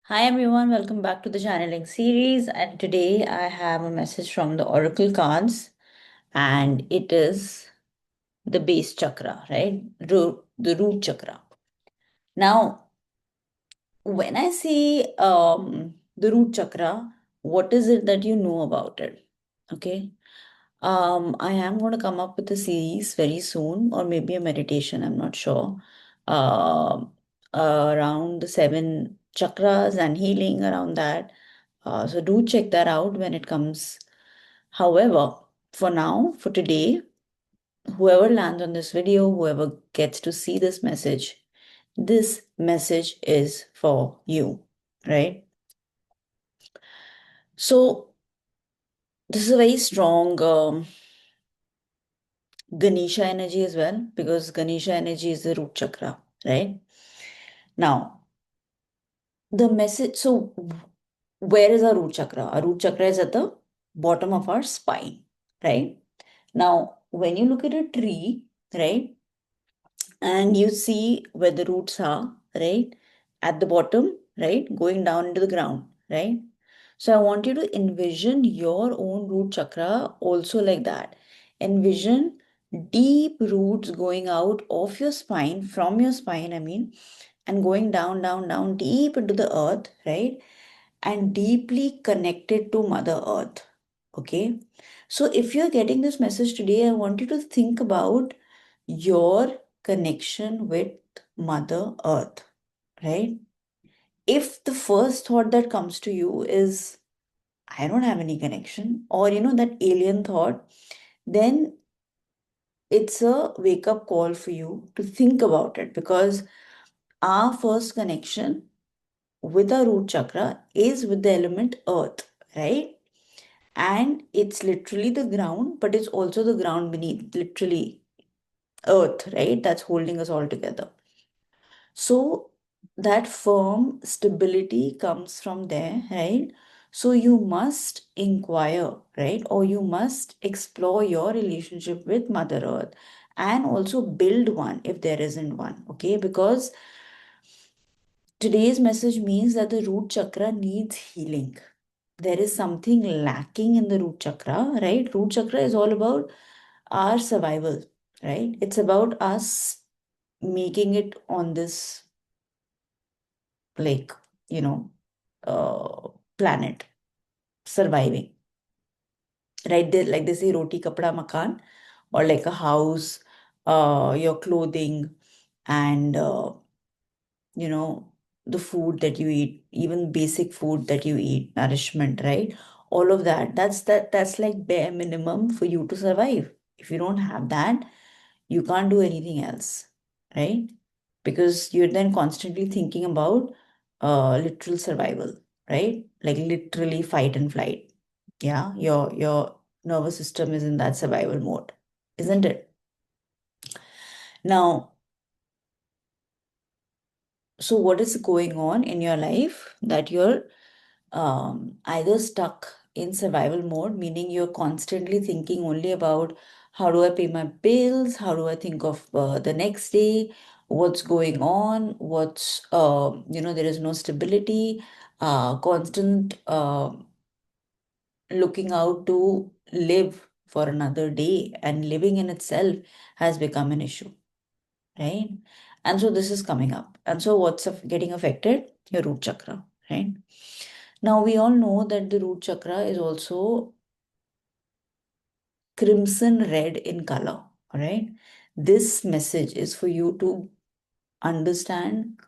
Hi everyone, welcome back to the channeling series. And today I have a message from the Oracle cards, and it is the base chakra, right? The root chakra. Now, when I say the root chakra, what is it that you know about it? Okay. I am going to come up with a series very soon, or maybe a meditation, I'm not sure. Um, Around the seven chakras and healing around that. So do check that out when it comes. However, for now, for today, whoever lands on this video, whoever gets to see this message is for you, right? So this is a very strong Ganesha energy as well, because Ganesha energy is the root chakra, right? Now, the message, so where is our root chakra? Our root chakra is at the bottom of our spine, right? Now, when you look at a tree, right, and you see where the roots are, right, at the bottom, right, going down into the ground, right? So I want you to envision your own root chakra also like that. Envision deep roots going out of your spine, from your spine, I mean, and going down, down, down, deep into the earth, right? And deeply connected to Mother Earth. Okay. So if you're getting this message today, I want you to think about your connection with Mother Earth, right? If the first thought that comes to you is, I don't have any connection, or that alien thought, then it's a wake up call for you to think about it, because our first connection with our root chakra is with the element earth, right? And it's literally the ground, but it's also the ground beneath, literally earth, right? That's holding us all together. So that firm stability comes from there, right? So you must inquire, right? Or you must explore your relationship with Mother Earth and also build one if there isn't one, okay? Because today's message means that the root chakra needs healing. There is something lacking in the root chakra, right? Root chakra is all about our survival, right? It's about us making it on this, like, you know, planet, surviving, right? Like they say, roti, kapda, makan, or like a house, your clothing, and you know, the food that you eat, even basic food that you eat, nourishment, right? All of that. That's like bare minimum for you to survive. If you don't have that, you can't do anything else, right? Because you're then constantly thinking about literal survival, right? Like literally fight and flight. Yeah, your nervous system is in that survival mode, isn't it? Now, so what is going on in your life that you're either stuck in survival mode, meaning you're constantly thinking only about how do I pay my bills, how do I think of the next day, what's going on, there is no stability, constant looking out to live for another day, and living in itself has become an issue, right? And so this is coming up. And so getting affected? Your root chakra, right? Now we all know that the root chakra is also crimson red in color, all right? This message is for you to understand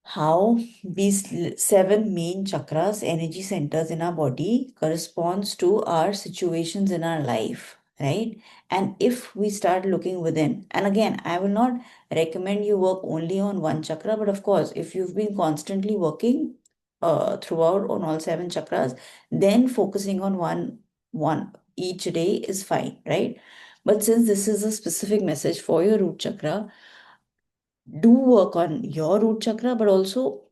how these seven main chakras, energy centers in our body, corresponds to our situations in our life, right? And if we start looking within, and again, I will not recommend you work only on one chakra, but of course, if you've been constantly working throughout on all seven chakras, then focusing on one each day is fine, right? But since this is a specific message for your root chakra, do work on your root chakra, but also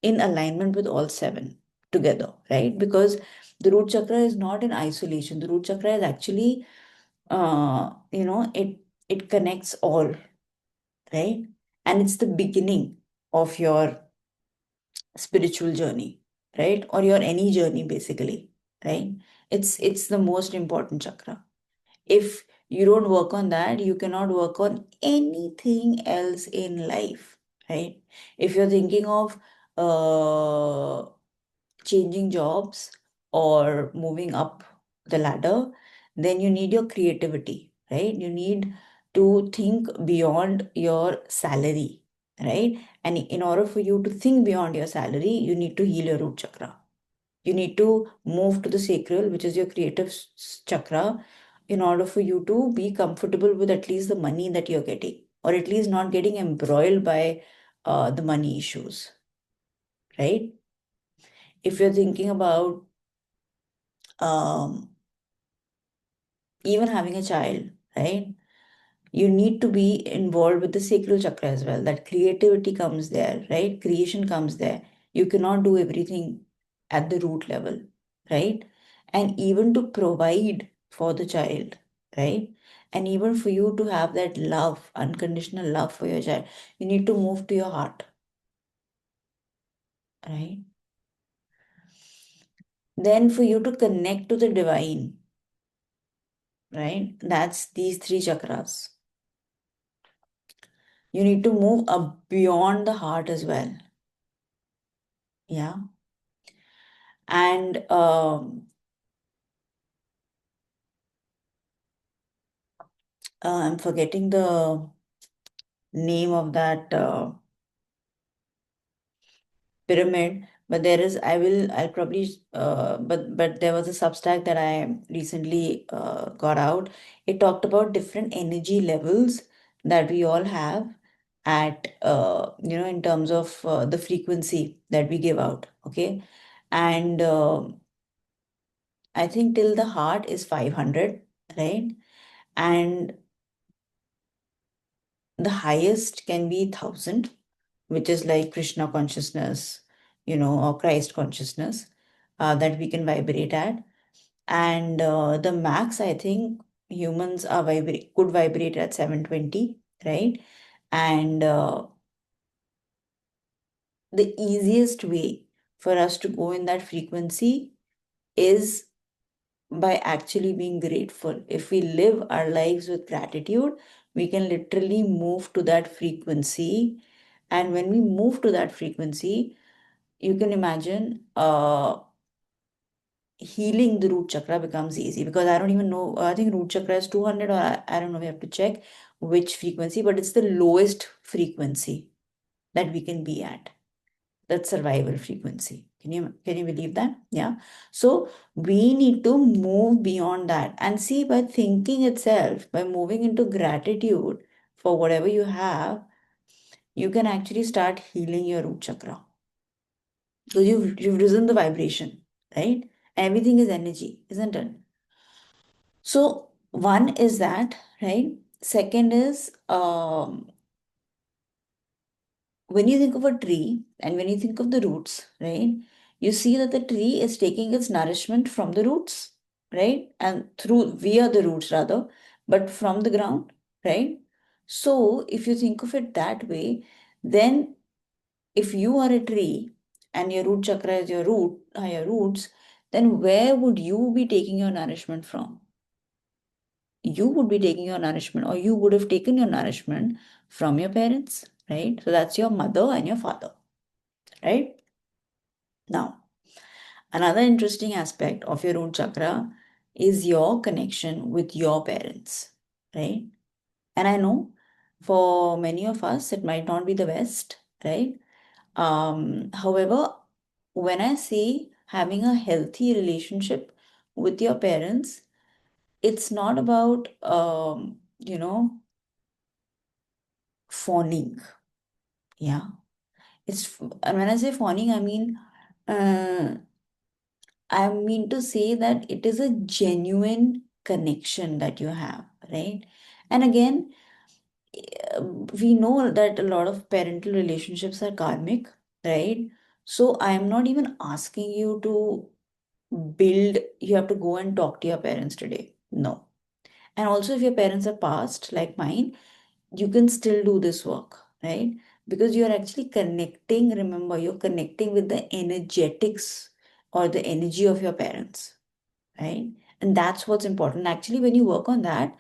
in alignment with all seven together, right? Because the root chakra is not in isolation. The root chakra is actually, it connects all, right? And it's the beginning of your spiritual journey, right? Or your any journey basically, right? It's the most important chakra. If you don't work on that, you cannot work on anything else in life, right? If you're thinking of uh, changing jobs or moving up the ladder, then you need your creativity, right? You need to think beyond your salary, right? And in order for you to think beyond your salary, you need to heal your root chakra. You need to move to the sacral, which is your creative chakra, in order for you to be comfortable with at least the money that you're getting, or at least not getting embroiled by the money issues, right? If you're thinking about um, even having a child, right? You need to be involved with the sacral chakra as well. That creativity comes there, right? Creation comes there. You cannot do everything at the root level, right? And even to provide for the child, right? And even for you to have that love, unconditional love for your child, you need to move to your heart, right? Then for you to connect to the divine, right? That's these three chakras. You need to move up beyond the heart as well. Yeah. And I'm forgetting the name of that pyramid, but there is, I'll probably, but there was a Substack that I recently got out. It talked about different energy levels that we all have at, in terms of the frequency that we give out. Okay. And I think till the heart is 500, right? And the highest can be 1,000, which is like Krishna consciousness, or Christ consciousness, that we can vibrate at. And the max, I think humans are could vibrate at 720, right? And the easiest way for us to go in that frequency is by actually being grateful. If we live our lives with gratitude, we can literally move to that frequency. And when we move to that frequency, you can imagine healing the root chakra becomes easy, because I don't even know. I think root chakra is 200, or I don't know. We have to check which frequency, but it's the lowest frequency that we can be at. That's survival frequency. Can you believe that? Yeah. So we need to move beyond that, and see, by thinking itself, by moving into gratitude for whatever you have, you can actually start healing your root chakra. So you've risen the vibration, right? Everything is energy, isn't it? So one is that, right? Second is when you think of a tree and when you think of the roots, right? You see that the tree is taking its nourishment from the roots, right? And through via the roots rather, but from the ground, right? So if you think of it that way, then if you are a tree and your root chakra is your roots, then where would you be taking your nourishment from? You would be taking your nourishment, or you would have taken your nourishment from your parents, right? So that's your mother and your father, right? Now, another interesting aspect of your root chakra is your connection with your parents, right? And I know for many of us, it might not be the best, right? However, when I say having a healthy relationship with your parents, it's not about, fawning. Yeah. And when I say fawning, uh, I mean to say that it is a genuine connection that you have, right? And again, we know that a lot of parental relationships are karmic, right? So I am not even asking you to you have to go and talk to your parents today. No. And also, if your parents are past, like mine, you can still do this work, right? because you're actually connecting, remember, you're connecting with the energetics or the energy of your parents, right? And that's what's important. Actually, when you work on that,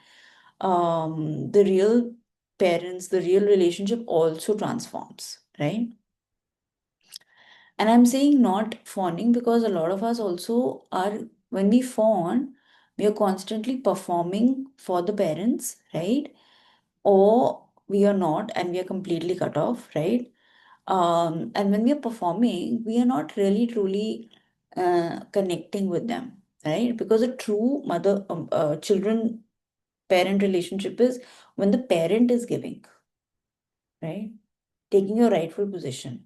the real parents, the real relationship also transforms, right? And I'm saying not fawning because a lot of us also are, when we fawn, we are constantly performing for the parents, right? Or we are not and we are completely cut off, right? And when we are performing, we are not really truly connecting with them, right? Because a true mother children parent relationship is when the parent is giving, right? Taking your rightful position.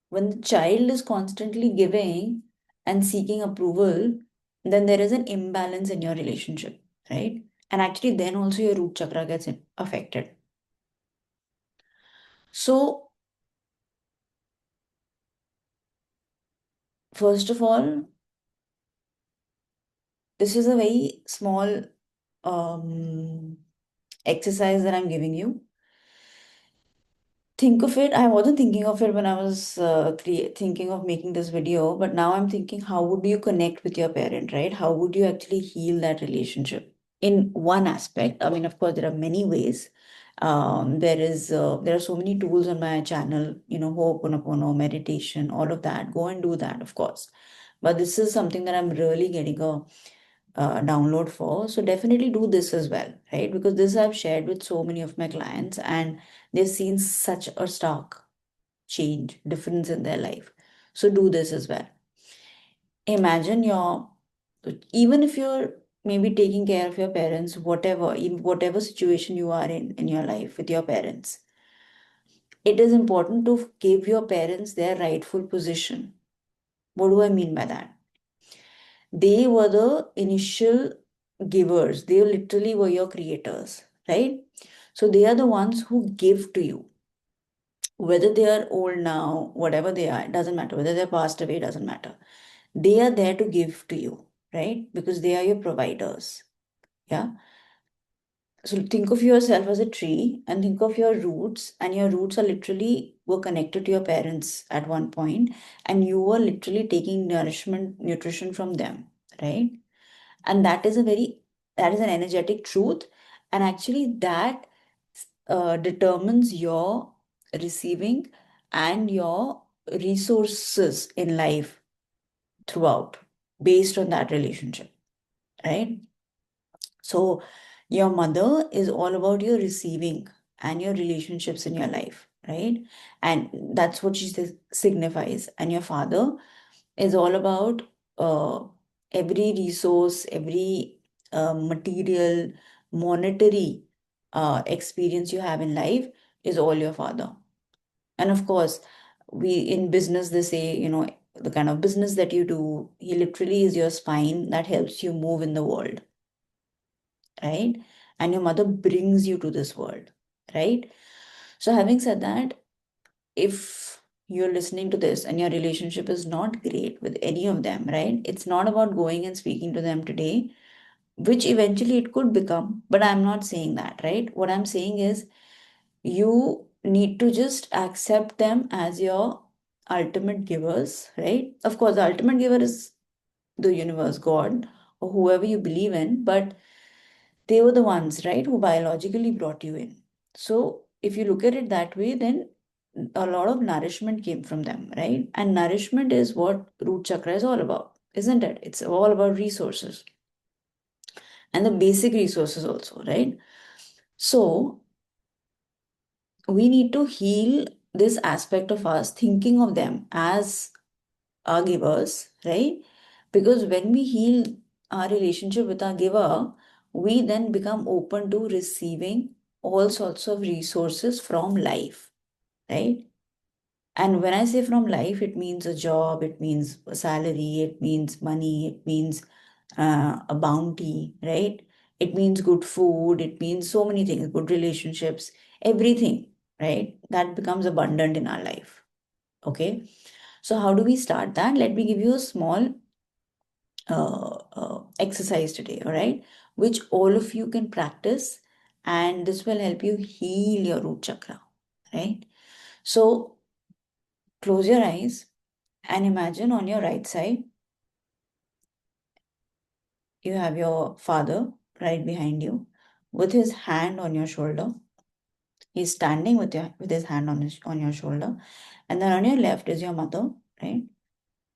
When the child is constantly giving and seeking approval, then there is an imbalance in your relationship, right? And actually, then also your root chakra gets affected. So, first of all, this is a very small um, exercise that I'm giving you. Think of it. I wasn't thinking of it when I was thinking of making this video, but now I'm thinking, how would you connect with your parent, right? How would you actually heal that relationship? In one aspect, I mean, of course, there are many ways. There are so many tools on my channel, Ho'oponopono, meditation, all of that. Go and do that, of course. But this is something that I'm really getting a download for. So definitely do this as well, right? Because this I've shared with so many of my clients and they've seen such a stark change, difference in their life. So do this as well. Imagine even if you're maybe taking care of your parents, whatever, in whatever situation you are in your life with your parents, it is important to give your parents their rightful position. What do I mean by that? They were the initial givers. They literally were your creators, right? So they are the ones who give to you. Whether they are old now, whatever they are, it doesn't matter. Whether they're passed away, doesn't matter. They are there to give to you, right? Because they are your providers. Yeah. So think of yourself as a tree and think of your roots, and your roots are literally were connected to your parents at one point, and you were literally taking nutrition from them, right? And that is an energetic truth, and actually that determines your receiving and your resources in life throughout based on that relationship, right? So your mother is all about your receiving and your relationships in your life, right? And that's what signifies. And your father is all about uh, every resource, every material, monetary experience you have in life is all your father. And of course, we in business, they say, the kind of business that you do, he literally is your spine that helps you move in the world, right? And your mother brings you to this world, right? So, having said that, if you're listening to this and your relationship is not great with any of them, right? It's not about going and speaking to them today, which eventually it could become, but I'm not saying that, right? What I'm saying is you need to just accept them as your ultimate givers, right? Of course, the ultimate giver is the universe, God, or whoever you believe in, but they were the ones, right, who biologically brought you in. So if you look at it that way, then a lot of nourishment came from them, right? And nourishment is what root chakra is all about, isn't it? It's all about resources and the basic resources also, right? So we need to heal this aspect of us thinking of them as our givers, right? Because when we heal our relationship with our giver, we then become open to receiving all sorts of resources from life, right? And when I say from life, it means a job, it means a salary, it means money, it means a bounty, right? It means good food, it means so many things, good relationships, everything, right? That becomes abundant in our life. Okay. So, how do we start that? Let me give you a small exercise today, all right? Which all of you can practice, and this will help you heal your root chakra, right? So close your eyes and imagine on your right side, you have your father right behind you with his hand on your shoulder. He's standing with his hand on your shoulder. And then on your left is your mother, right?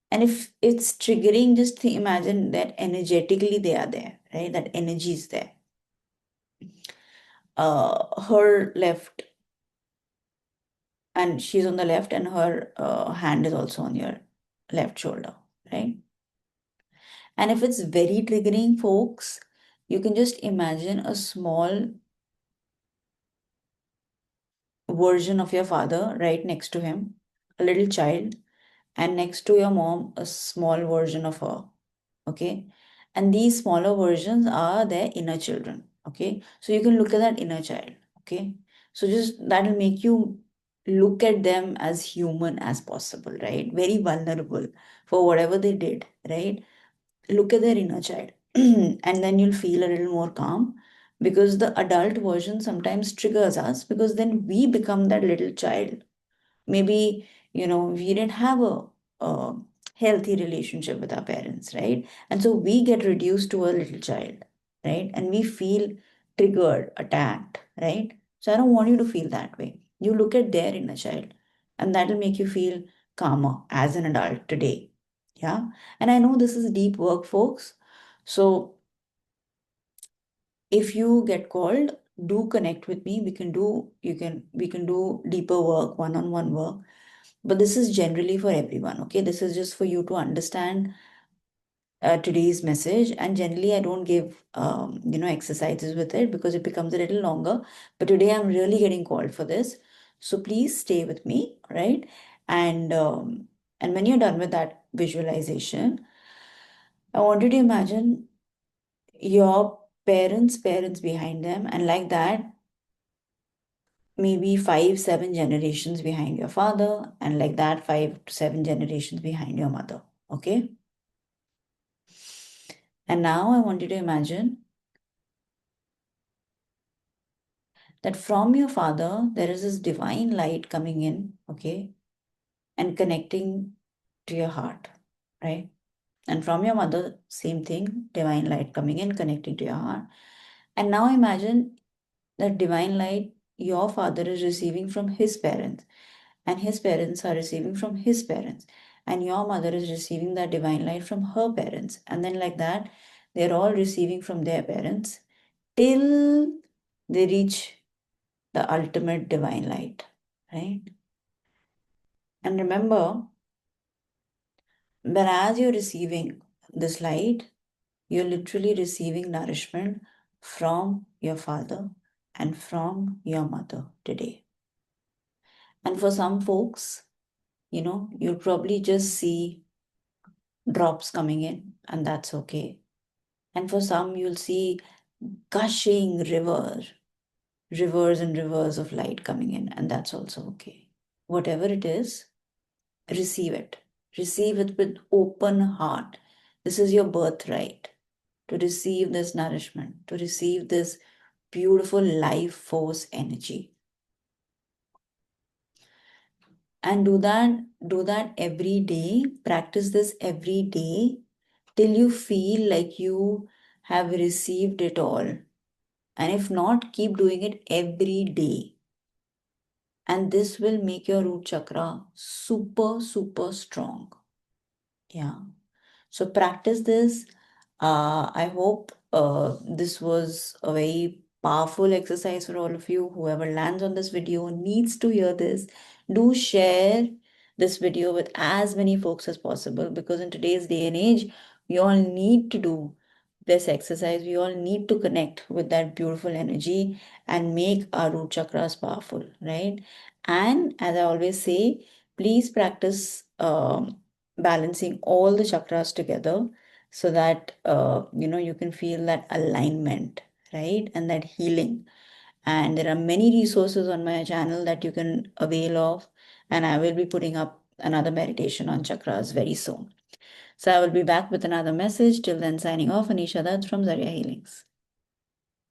And if it's triggering, just imagine that energetically they are there, right? That energy is there. Her left, and she's on the left, and her hand is also on your left shoulder, right? And if it's very triggering, folks, you can just imagine a small version of your father right next to him, a little child, and next to your mom, a small version of her. Okay. And these smaller versions are their inner children. Okay. So you can look at that inner child. Okay. So just that'll make you look at them as human as possible, right? Very vulnerable for whatever they did, right? Look at their inner child. And then you'll feel a little more calm, because the adult version sometimes triggers us, because then we become that little child. Maybe, we didn't have a healthy relationship with our parents, right? And so we get reduced to a little child, right? And we feel triggered, attacked, right? So I don't want you to feel that way. You look at their inner child, and that'll make you feel calmer as an adult today. Yeah. And I know this is deep work, folks. So if you get called, do connect with me. We can do deeper work, one-on-one work. But this is generally for everyone, okay? This is just for you to understand today's message. And generally, I don't give, exercises with it, because it becomes a little longer. But today, I'm really getting called for this. So please stay with me, right? And when you're done with that visualization, I want you to imagine your parents behind them, and like that, maybe 5, 7 generations behind your father, and like that, 5 to 7 generations behind your mother. Okay. And now I want you to imagine that from your father, there is this divine light coming in, okay, and connecting to your heart, right? And from your mother, same thing, divine light coming in, connecting to your heart. And now imagine that divine light your father is receiving from his parents, and his parents are receiving from his parents, and your mother is receiving that divine light from her parents. And then, like that, they're all receiving from their parents till they reach the ultimate divine light, right? And remember that as you're receiving this light, you're literally receiving nourishment from your father and from your mother today. And for some folks, you'll probably just see drops coming in, and that's okay. And for some, you'll see gushing rivers and rivers of light coming in, and that's also okay. Whatever it is, receive it. Receive it with open heart. This is your birthright, to receive this nourishment, to receive this beautiful life force energy. And do that every day. Practice this every day till you feel like you have received it all. And if not, keep doing it every day. And this will make your root chakra super, super strong. Yeah. So practice this. I hope this was a very powerful exercise for all of you. Whoever lands on this video needs to hear this. Do share this video with as many folks as possible, because in today's day and age, we all need to do this exercise. We all need to connect with that beautiful energy and make our root chakras powerful, right? And as I always say, please practice balancing all the chakras together, so that you can feel that alignment, right? And that healing. And there are many resources on my channel that you can avail of, and I will be putting up another meditation on chakras very soon. So I will be back with another message. Till then, signing off, Anisha Dutt from Zaria Healings.